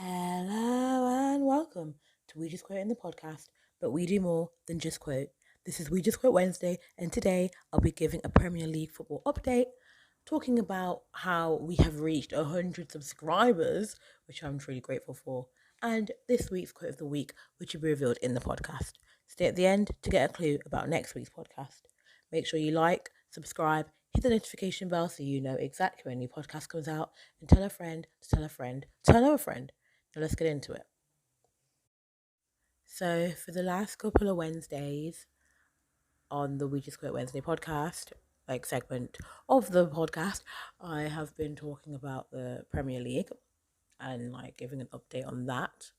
Hello and welcome to We Just Quote in the podcast, but we do more than just quote. This is We Just Quote Wednesday, and today I'll be giving a Premier League football update, talking about how we have reached 100 subscribers, which I'm truly grateful for, and this week's quote of the week, which will be revealed in the podcast. Stay at the end to get a clue about next week's podcast. Make sure you like, subscribe, hit the notification bell so you know exactly when a new podcast comes out, and tell a friend to tell a friend to tell another friend. Now let's get into it. So for the last couple of Wednesdays on the We Just Quote Wednesday podcast, segment of the podcast, I have been talking about the Premier League and giving an update on that.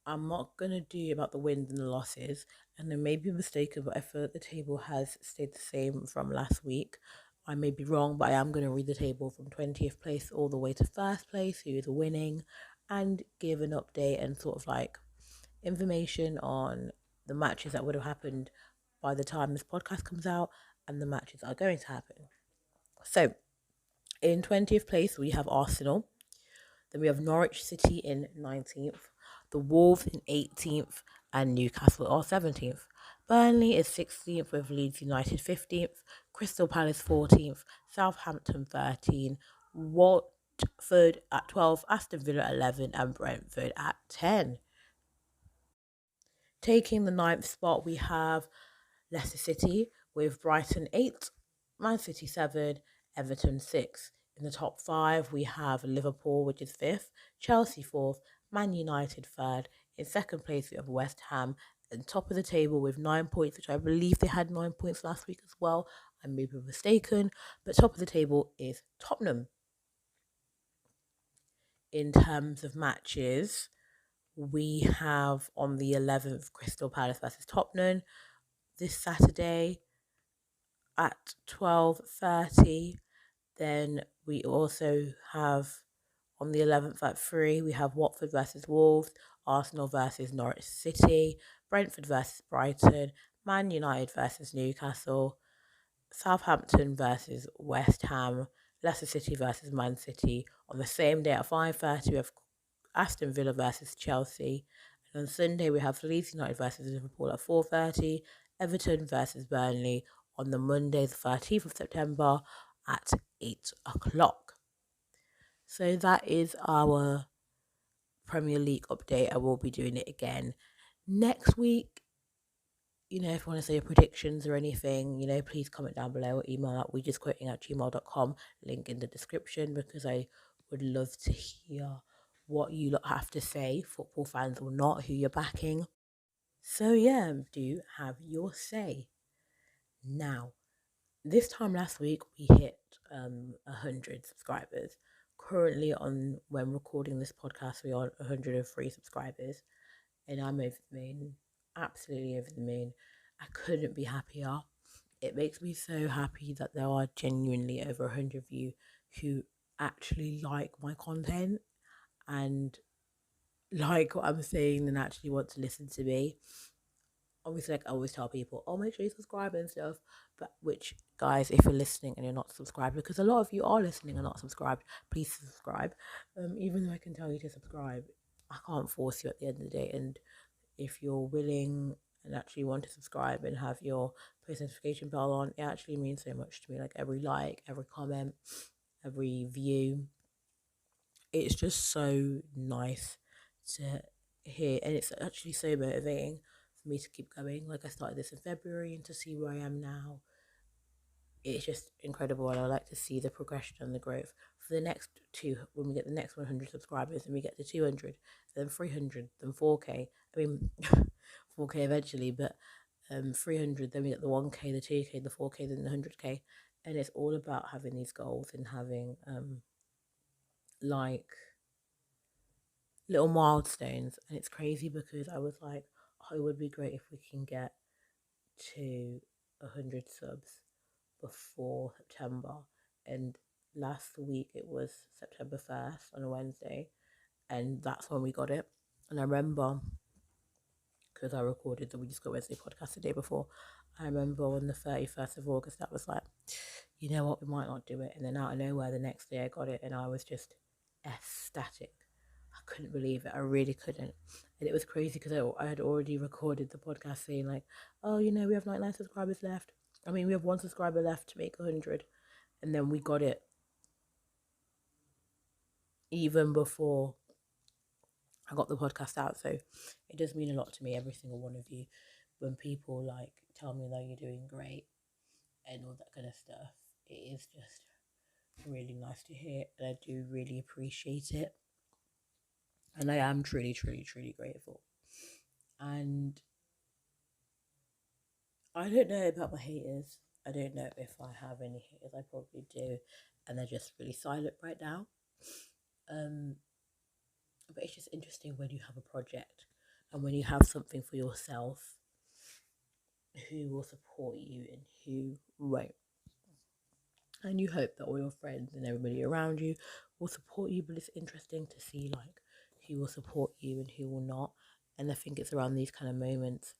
I'm not gonna do about the wins and the losses, and I may be mistaken, but I feel that the table has stayed the same from last week. I may be wrong, but I am gonna read the table from 20th place all the way to first place, who is winning, and give an update and information on the matches that would have happened by the time this podcast comes out and the matches that are going to happen. So, in 20th place, we have Arsenal. Then we have Norwich City in 19th, the Wolves in 18th, and Newcastle are 17th. Burnley is 16th with Leeds United 15th, Crystal Palace 14th, Southampton 13th, Watford at 12, Aston Villa 11, and Brentford at 10. Taking the 9th spot, we have Leicester City with Brighton 8, Man City 7, Everton 6. In the top 5, we have Liverpool, which is 5th, Chelsea 4th, Man United 3rd. In second place, we have West Ham. And top of the table with 9 points, which I believe they had 9 points last week as well. I may be mistaken, but top of the table is Tottenham. In terms of matches, we have on the 11th Crystal Palace versus Tottenham this Saturday at 12:30. Then we also have on the 11th at 3, we have Watford versus Wolves, Arsenal versus Norwich City, Brentford versus Brighton, Man United versus Newcastle, Southampton versus West Ham, Leicester City versus Man City. On the same day at 5:30, we have Aston Villa versus Chelsea. And on Sunday, we have Leeds United versus Liverpool at 4:30, Everton versus Burnley on the Monday, the 13th of September at 8 o'clock. So that is our Premier League update. I will be doing it again next week. If you want to say your predictions or anything, please comment down below or email at wejustquoting@gmail.com. Link in the description, because I would love to hear what you lot have to say, football fans or not, who you're backing. So yeah, do have your say. Now, this time last week we hit 100 subscribers. Currently, when recording this podcast, we are 103 subscribers, and I'm over the moon, absolutely over the moon. I couldn't be happier. It makes me so happy that there are genuinely over 100 of you who actually like my content and like what I'm saying and actually want to listen to me. Obviously, I always tell people, oh, make sure you subscribe and stuff. But which, guys, if you're listening and you're not subscribed, because a lot of you are listening and not subscribed, please subscribe. Even though I can tell you to subscribe, I can't force you at the end of the day. And if you're willing and actually want to subscribe and have your post notification bell on, it actually means so much to me. Like every like, every comment, every view, it's just so nice to hear, and it's actually so motivating for me to keep going. Like I started this in February, and to see where I am now, it's just incredible. And I like to see the progression and the growth for the next two. When we get the next 100 subscribers, and we get to 200, then 300, then 4K. I mean, 4K eventually, but 300. Then we get the 1K, the 2K, the 4K, then the 100K. And it's all about having these goals and having little milestones. And it's crazy because I was like, oh, it would be great if we can get to 100 subs before September. And last week it was September 1st on a Wednesday, and that's when we got it. And I remember, because I recorded the We Just Quote Wednesday podcast the day before, I remember on the 31st of August, that was like, you know what, we might not do it. And then out of nowhere, the next day I got it, and I was just ecstatic. I couldn't believe it. I really couldn't. And it was crazy because I had already recorded the podcast saying like, oh, we have 99 subscribers left. I mean, we have one subscriber left to make 100. And then we got it even before I got the podcast out. So it does mean a lot to me, every single one of you, when people like tell me that you're doing great and all that kind of stuff. It is just really nice to hear, and I do really appreciate it. And I am truly, truly, truly grateful. And I don't know about my haters. I don't know if I have any haters. I probably do, and they're just really silent right now. Um, but it's just interesting when you have a project and when you have something for yourself, who will support you and who won't. And you hope that all your friends and everybody around you will support you, but it's interesting to see like who will support you and who will not. And I think it's around these kind of moments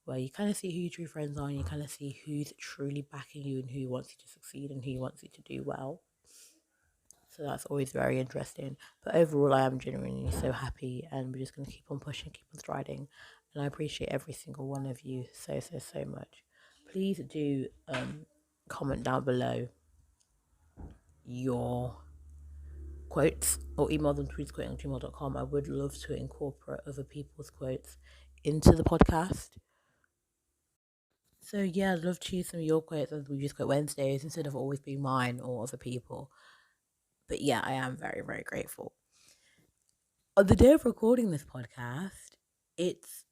where you kind of see who your true friends are, and you kind of see who's truly backing you and who wants you to succeed and who wants you to do well. So that's always very interesting. But overall, I am genuinely so happy, and we're just going to keep on pushing, keep on striding. And I appreciate every single one of you so, so, so much. Please do comment down below your quotes or email them to wejustquoting@gmail.com. I would love to incorporate other people's quotes into the podcast. So yeah, I'd love to use some of your quotes as we just quote Wednesdays instead of always being mine or other people. But yeah, I am very, very grateful. On the day of recording this podcast, it's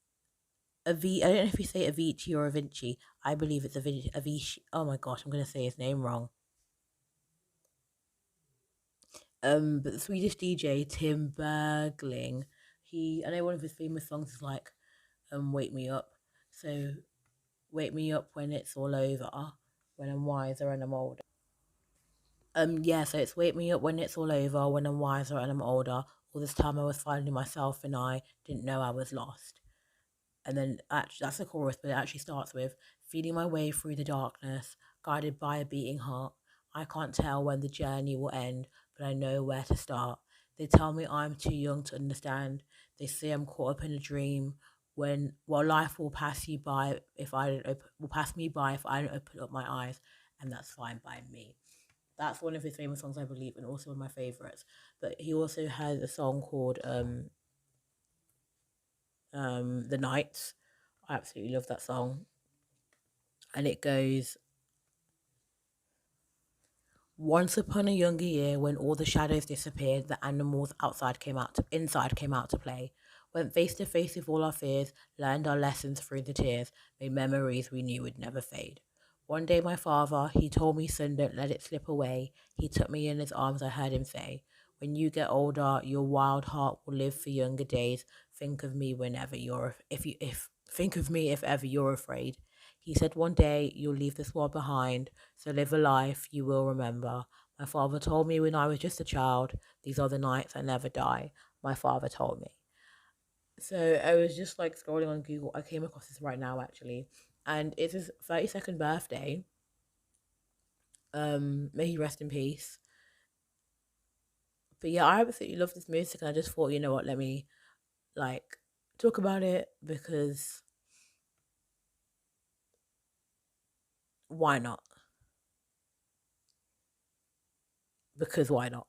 I don't know if you say Avicii or Avinci. I believe it's Avicii. Oh my gosh, I'm gonna say his name wrong. But the Swedish DJ Tim Bergling, I know one of his famous songs is like, "Wake Me Up." So, wake me up when it's all over, when I'm wiser and I'm older. Yeah, so it's wake me up when it's all over, when I'm wiser and I'm older. All this time I was finding myself and I didn't know I was lost. And then actually that's the chorus, but it actually starts with feeling my way through the darkness, guided by a beating heart. I can't tell when the journey will end, but I know where to start. They tell me I'm too young to understand. They say I'm caught up in a dream. Life will pass you by if I don't open, will pass me by if I don't open up my eyes, and that's fine by me. That's one of his famous songs, I believe, and also one of my favorites. But he also has a song called The Nights. I absolutely love that song. And it goes, once upon a younger year, when all the shadows disappeared, the animals inside came out to play. Went face to face with all our fears, learned our lessons through the tears, made memories we knew would never fade. One day my father, he told me, son, don't let it slip away. He took me in his arms, I heard him say, when you get older, your wild heart will live for younger days. Think of me whenever think of me if ever you're afraid. He said one day you'll leave this world behind, so live a life you will remember. My father told me when I was just a child, these are the nights I never die. My father told me. So I was just like scrolling on Google. I came across this right now actually, and it's his 32nd birthday. May he rest in peace. But yeah, I absolutely love this music, and I just thought, you know what, let me like talk about it because why not? Because why not?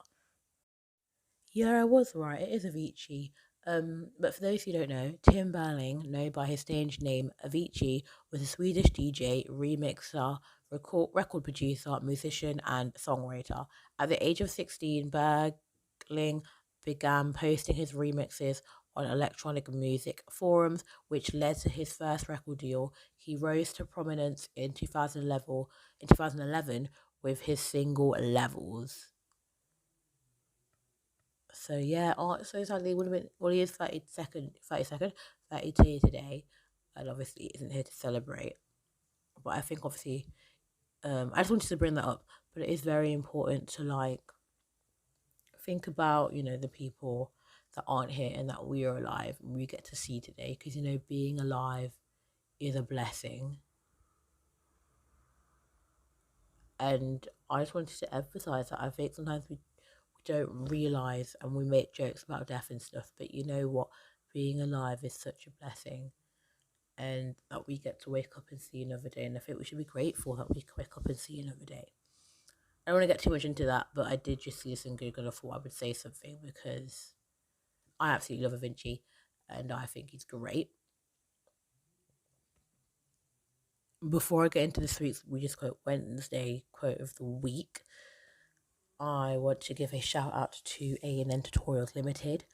Yeah, I was right. It is Avicii. But for those who don't know, Tim Berling, known by his stage name Avicii, was a Swedish DJ, remixer, record producer, musician, and songwriter. At the age of 16, Berling began posting his remixes on electronic music forums, which led to his first record deal. He rose to prominence in 2011 with his single Levels. So yeah, so sadly would have been, well, he is 32 today, and obviously isn't here to celebrate. But I think obviously, I just wanted to bring that up. But it is very important to like think about the people that aren't here and that we are alive and we get to see today, because being alive is a blessing. And I just wanted to emphasize that I think sometimes we don't realize, and we make jokes about death and stuff, but you know what? Being alive is such a blessing, and that we get to wake up and see another day. And I think we should be grateful that we can wake up and see another day. I don't want to get too much into that, but I did just see this in Google. I thought I would say something because I absolutely love Vinci and I think he's great. Before I get into this week's We Just Quote Wednesday quote of the week, I want to give a shout out to A&N Tutorials Limited.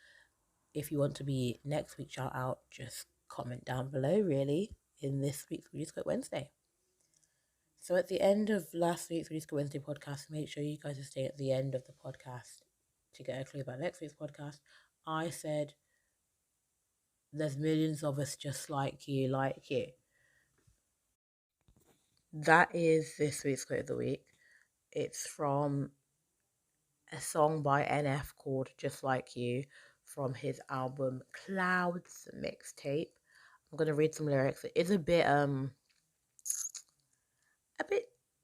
If you want to be next week's shout out, just comment down below, really, in this week's We Just Quote Wednesday. So at the end of last week's We Just Quote Wednesday podcast, make sure you guys stay at the end of the podcast to get a clue about next week's podcast. I said, there's millions of us just like you, like you. That is this week's quote of the week. It's from a song by NF called Just Like You from his album Clouds mixtape. I'm going to read some lyrics. It is a bit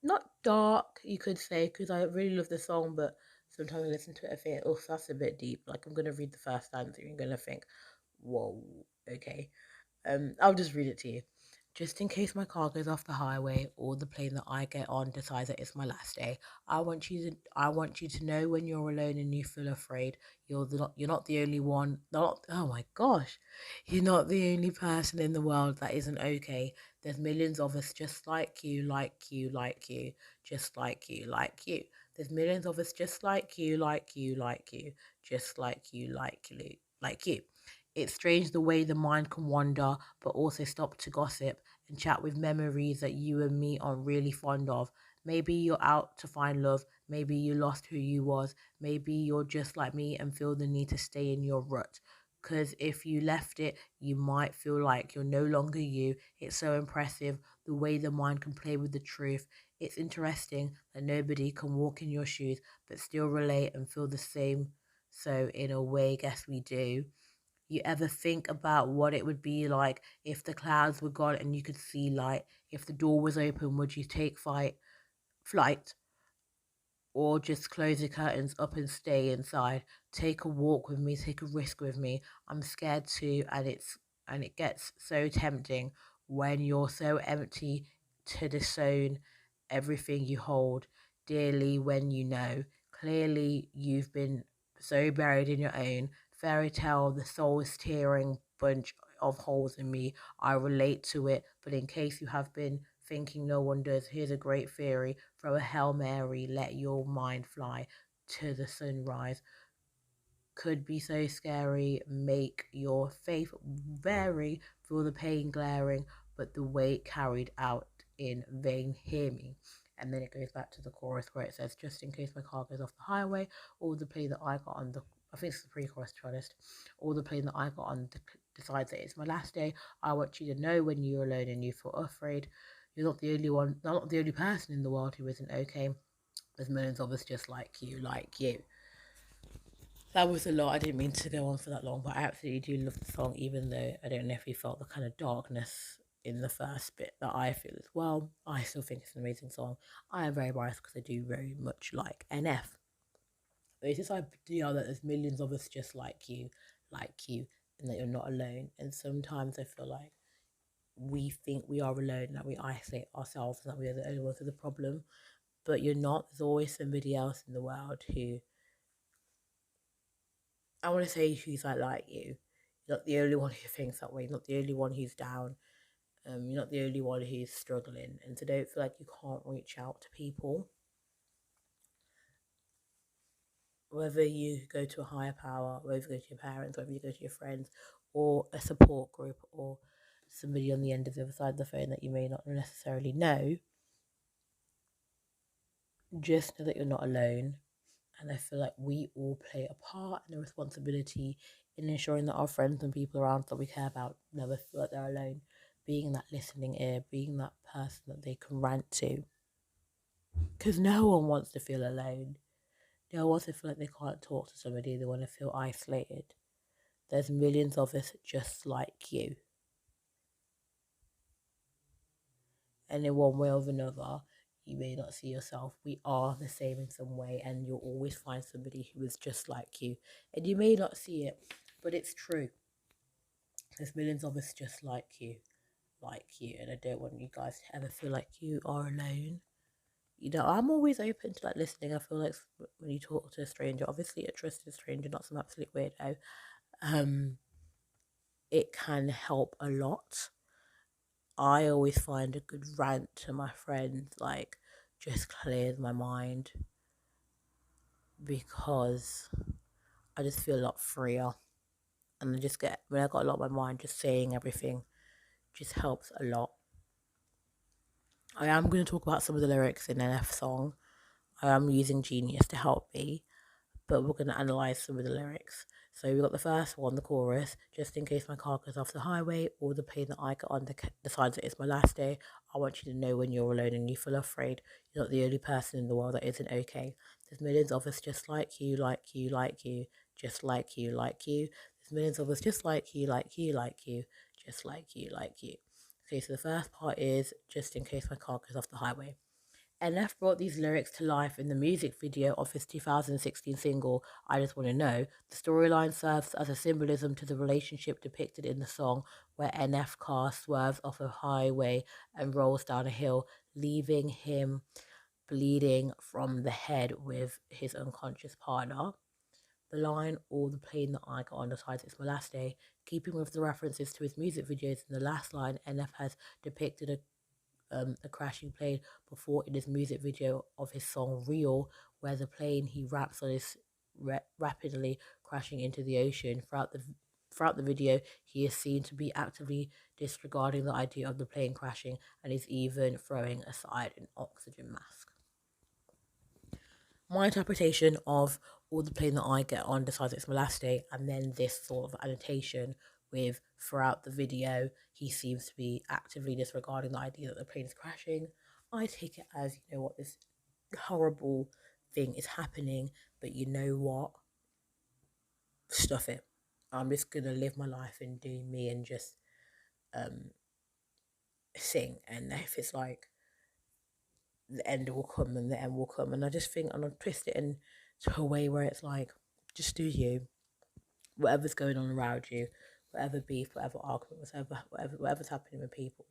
not dark, you could say, because I really love the song, but sometimes I listen to it, I think, oh, that's a bit deep. Like, I'm going to read the first line, so you're going to think, whoa, okay. I'll just read it to you. Just in case my car goes off the highway or the plane that I get on decides that it's my last day, I want you to know when you're alone and you feel afraid, you're not the only one. Oh my gosh, you're not the only person in the world that isn't okay. There's millions of us just like you, like you, like you, just like you, like you. There's millions of us just like you, like you, like you, just like you, like you, like you. It's strange the way the mind can wander, but also stop to gossip and chat with memories that you and me are really fond of. Maybe you're out to find love. Maybe you lost who you was. Maybe you're just like me and feel the need to stay in your rut. Because if you left it, you might feel like you're no longer you. It's so impressive the way the mind can play with the truth. It's interesting that nobody can walk in your shoes but still relate and feel the same. So in a way, guess we do. You ever think about what it would be like if the clouds were gone and you could see light? If the door was open, would you take flight? Or just close the curtains up and stay inside? Take a walk with me, take a risk with me. I'm scared too, and it gets so tempting when you're so empty to disown everything you hold dearly when you know clearly you've been so buried in your own fairy tale. The soul is tearing bunch of holes in me. I relate to it, but in case you have been thinking no one does, here's a great theory. Throw a Hail Mary, let your mind fly to the sunrise. Could be so scary, make your faith vary, feel the pain glaring, but the weight carried out in vain, hear me. And then it goes back to the chorus where it says, just in case my car goes off the highway, or the plane that I got on I think it's the pre-chorus, to be honest, or the plane that I got on decides that it's my last day, I want you to know when you're alone and you feel afraid, you're not the only one, not the only person in the world who isn't okay. There's millions of us just like you, like you. That was a lot. I didn't mean to go on for that long, but I absolutely do love the song, even though I don't know if you felt the kind of darkness in the first bit that I feel as well. I still think it's an amazing song. I am very biased because I do very much like NF. But it's this idea that there's millions of us just like you, and that you're not alone. And sometimes I feel like we think we are alone, that we isolate ourselves, and that we are the only ones with the problem. But you're not. There's always somebody else in the world who, I want to say, who's like you. You're not the only one who thinks that way. You're not the only one who's down. You're not the only one who's struggling. And so don't feel like you can't reach out to people. Whether you go to a higher power, whether you go to your parents, whether you go to your friends, or a support group, or somebody on the end of the other side of the phone that you may not necessarily know, just know that you're not alone. And I feel like we all play a part and a responsibility in ensuring that our friends and people around that we care about never feel like they're alone. Being that listening ear, being that person that they can rant to. Because no one wants to feel alone. No one wants to feel like they can't talk to somebody. They want to feel isolated. There's millions of us just like you. And in one way or another, you may not see yourself. We are the same in some way, and you'll always find somebody who is just like you. And you may not see it, but it's true. There's millions of us just like you, and I don't want you guys to ever feel like you are alone. You know, I'm always open to like listening. I feel like when you talk to a stranger, obviously a trusted stranger, not some absolute weirdo, it can help a lot. I always find a good rant to my friends like just clears my mind because I just feel a lot freer, and I just get when I got a lot on my mind, just saying everything just helps a lot. I am going to talk about some of the lyrics in NF song. I am using Genius to help me, but we're going to analyze some of the lyrics. So we got the first one, the chorus, just in case my car goes off the highway, or the plane that I get on decides that it's my last day. I want you to know when you're alone and you feel afraid, you're not the only person in the world that isn't okay. There's millions of us just like you, like you, like you, just like you, like you. There's millions of us just like you, like you, like you, just like you, like you. Okay, so the first part is just in case my car goes off the highway. NF brought these lyrics to life in the music video of his 2016 single, I Just Wanna Know. The storyline serves as a symbolism to the relationship depicted in the song, where NF car swerves off a highway and rolls down a hill, leaving him bleeding from the head with his unconscious partner. The line, or the plane that I got on decides it's my last day, keeping with the references to his music videos. In the last line, NF has depicted a crashing plane before in his music video of his song Real, where the plane he raps on is rapidly crashing into the ocean. Throughout the video, he is seen to be actively disregarding the idea of the plane crashing, and is even throwing aside an oxygen mask. My interpretation of all the plane that I get on decides it's my last day, and then this sort of annotation with throughout the video he seems to be actively disregarding the idea that the plane is crashing. I take it as, you know what, this horrible thing is happening, but you know what, stuff it. I'm just gonna live my life and do me and just sing. And if it's like the end will come, and the end will come, and I just think I'm gonna twist it into a way where it's like, just do you, whatever's going on around you, whatever beef, whatever argument, whatever's happening with people,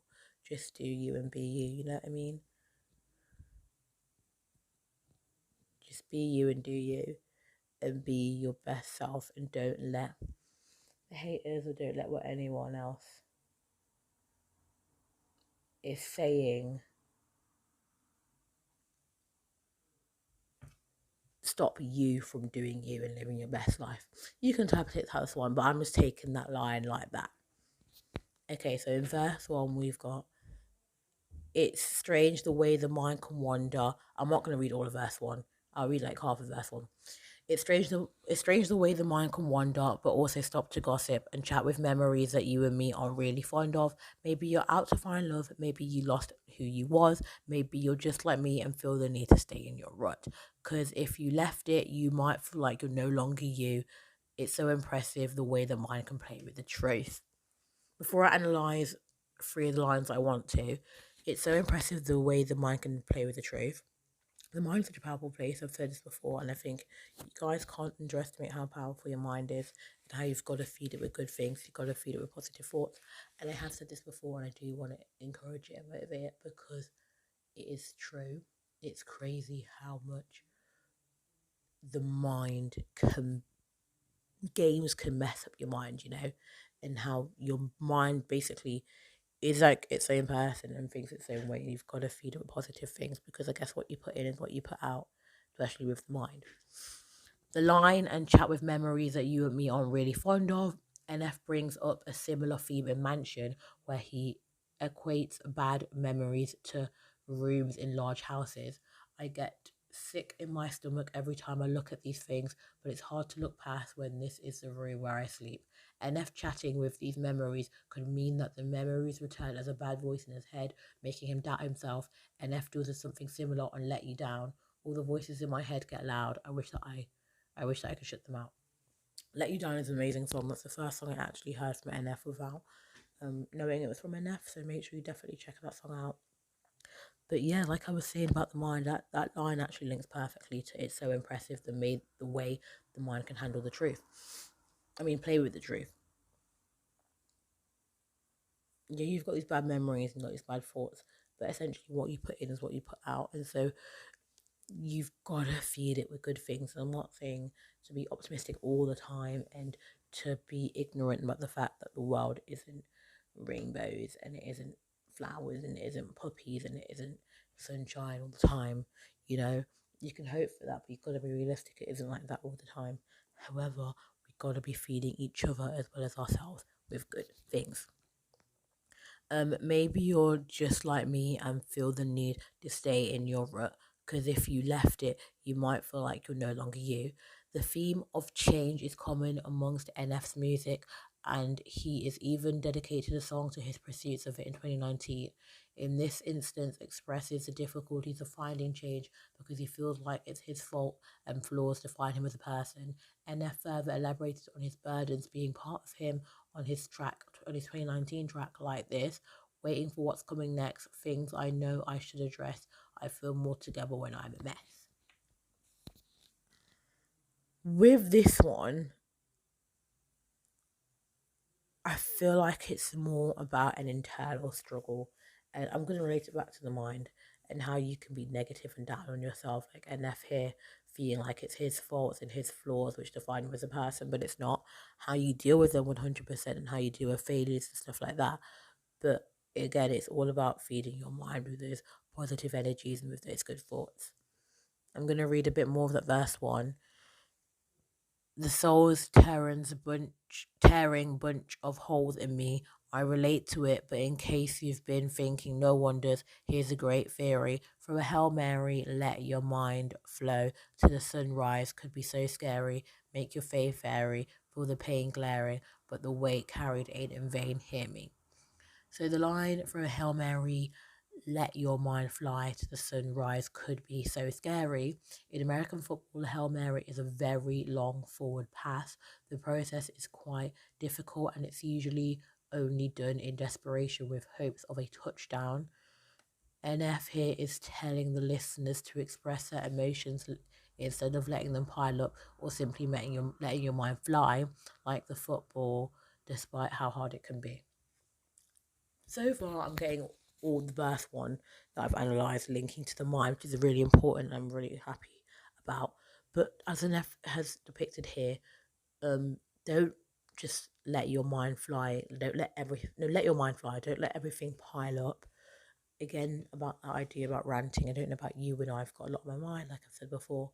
just do you and be you. You know what I mean? Just be you and do you, and be your best self, and don't let the haters, or don't let what anyone else is saying stop you from doing you and living your best life. You can interpret it as one, but I'm just taking that line like that. Okay, so in verse 1 we've got, it's strange the way the mind can wander. I'm not going to read all of verse 1. I'll read like half of verse 1. It's strange the way the mind can wander, but also stop to gossip and chat with memories that you and me are really fond of. Maybe you're out to find love. Maybe you lost who you was. Maybe you're just like me and feel the need to stay in your rut. Because if you left it, you might feel like you're no longer you. It's so impressive the way the mind can play with the truth. Before I analyze 3 of the lines I want to, it's so impressive the way the mind can play with the truth. The mind is such a powerful place. I've said this before, and I think you guys can't underestimate how powerful your mind is, and how you've got to feed it with good things. You've got to feed it with positive thoughts. And I have said this before, and I do want to encourage it and motivate it, because it is true. It's crazy how much the mind can, games can mess up your mind, you know, and how your mind basically is like its own person and thinks its own way. You've got to feed it with positive things, because I guess what you put in is what you put out, especially with the mind. The line, and chat with memories that you and me are really fond of. NF brings up a similar theme in Mansion, where he equates bad memories to rooms in large houses. I get sick in my stomach every time I look at these things, but it's hard to look past when this is the room where I sleep. NF chatting with these memories could mean that the memories return as a bad voice in his head, making him doubt himself. NF does something similar on Let You Down. All the voices in my head get loud. I wish that I could shut them out. Let You Down is an amazing song. That's the first song I actually heard from NF without knowing it was from NF. So make sure you definitely check that song out. But yeah, like I was saying about the mind, that line actually links perfectly to it's so impressive the way the mind can handle the truth. I mean, play with the truth. Yeah, you've got these bad memories and got these bad thoughts, but essentially what you put in is what you put out. And so you've got to feed it with good things. And I'm not saying to be optimistic all the time and to be ignorant about the fact that the world isn't rainbows and it isn't flowers and it isn't puppies and it isn't sunshine all the time. You know, you can hope for that, but you've got to be realistic. It isn't like that all the time. However, we've got to be feeding each other as well as ourselves with good things. Maybe you're just like me and feel the need to stay in your rut because if you left it, you might feel like you're no longer you. The theme of change is common amongst NF's music, and he is even dedicated a song to his pursuits of it in 2019. In this instance, expresses the difficulties of finding change because he feels like it's his fault and flaws define him as a person. NF further elaborated on his burdens being part of him on his 2019 track Like This, waiting for what's coming next, things I know I should address. I feel more together when I'm a mess. With this one, I feel like it's more about an internal struggle, and I'm going to relate it back to the mind and how you can be negative and down on yourself, like NF here, feeling like it's his faults and his flaws which define him as a person, but it's not. How you deal with them 100% and how you deal with failures and stuff like that. But again, it's all about feeding your mind with those positive energies and with those good thoughts. I'm going to read a bit more of that verse one. The soul's tearing bunch of holes in me. I relate to it, but in case you've been thinking no wonders, here's a great theory. For a Hail Mary, let your mind flow to the sunrise. Could be so scary. Make your faith fairy. Feel the pain glaring, but the weight carried ain't in vain. Hear me. So the line for a Hail Mary, let your mind fly to the sunrise could be so scary. In American football, the Hail Mary is a very long forward pass. The process is quite difficult and it's usually only done in desperation with hopes of a touchdown. NF here is telling the listeners to express their emotions instead of letting them pile up or simply letting your mind fly like the football, despite how hard it can be. So far, I'm getting all the verse one that I've analysed linking to the mind, which is really important. I'm really happy about. But as F has depicted here, don't just let your mind fly. Let your mind fly. Don't let everything pile up. Again, about that idea about ranting. I don't know about you when I've got a lot on my mind. Like I've said before,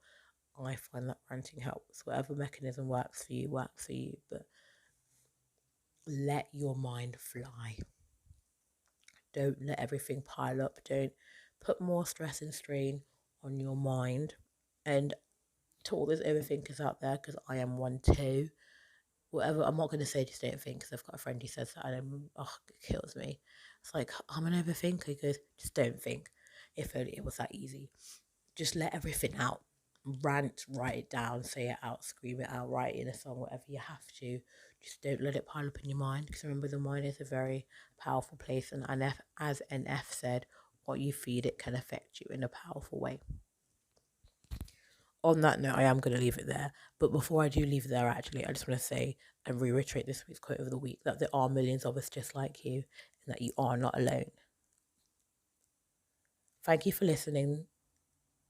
I find that ranting helps. Whatever mechanism works for you, works for you. But let your mind fly. Don't let everything pile up. Don't put more stress and strain on your mind. And to all those overthinkers out there, because I am one too. Whatever, I'm not going to say just don't think, because I've got a friend who says that, and it kills me. It's like, I'm an overthinker. He goes, just don't think. If only it was that easy. Just let everything out. Rant, write it down, say it out, scream it out, write it in a song, whatever you have to. Just don't let it pile up in your mind, because remember, the mind is a very powerful place, and as NF said, what you feed it can affect you in a powerful way. On that note, I am going to leave it there. But before I do leave it there, actually, I just want to say and reiterate this week's quote of the week, that there are millions of us just like you and that you are not alone. Thank you for listening.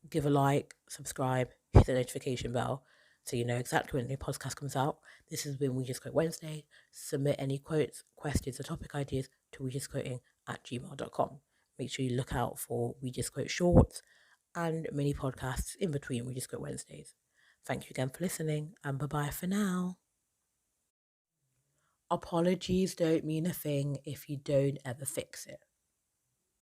Give a like, subscribe, hit the notification bell so you know exactly when the new podcast comes out. This has been We Just Quote Wednesday. Submit any quotes, questions, or topic ideas to wejustquoting@gmail.com. Make sure you look out for We Just Quote shorts and mini podcasts in between We Just Quote Wednesdays. Thank you again for listening, and bye-bye for now. Apologies don't mean a thing if you don't ever fix it.